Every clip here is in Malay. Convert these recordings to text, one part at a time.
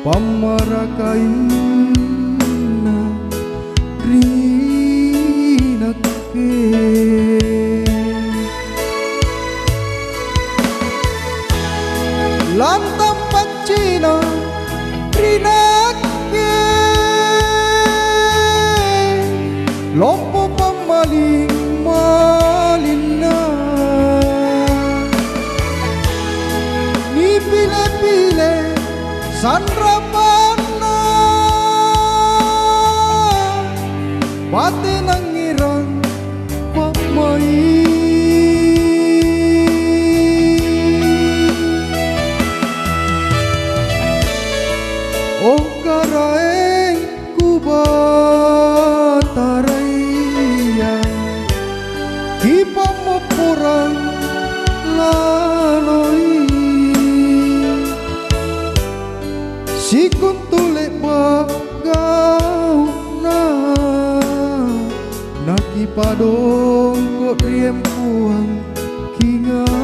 pamarakainna rinakke lantam paccina rinakke lompo pamaling malinna ni pile-pile sandrapana bate nangirang pamai oh karaeng kubataraya kipamopurang laloi sikun tule bagau na nakipadong ko riem puang kingaya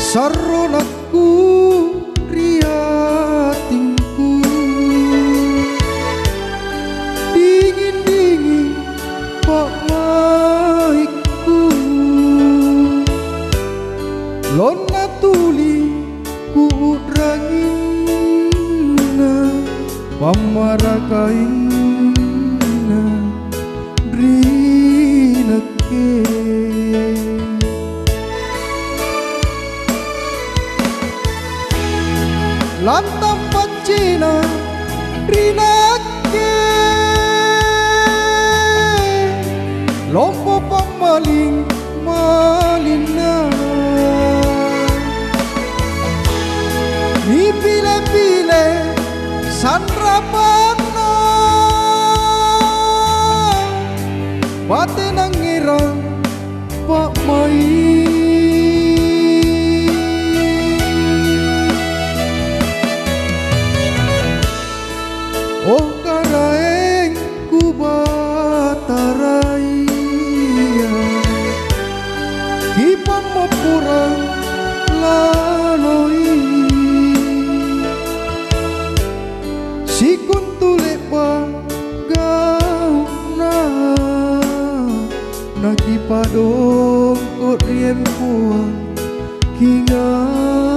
saronakku riatingku dingin-dingin pak maiku lona tuli ku drangina pamarakainna rinakke lantam paccina rinakke lompo pamaling malinna ni pile-pile sandrapana bate nangirang pak mai oh karaeng kubataraya kipamopurang laloi sikun tule bagau na nakipadong ko riem puang kingaya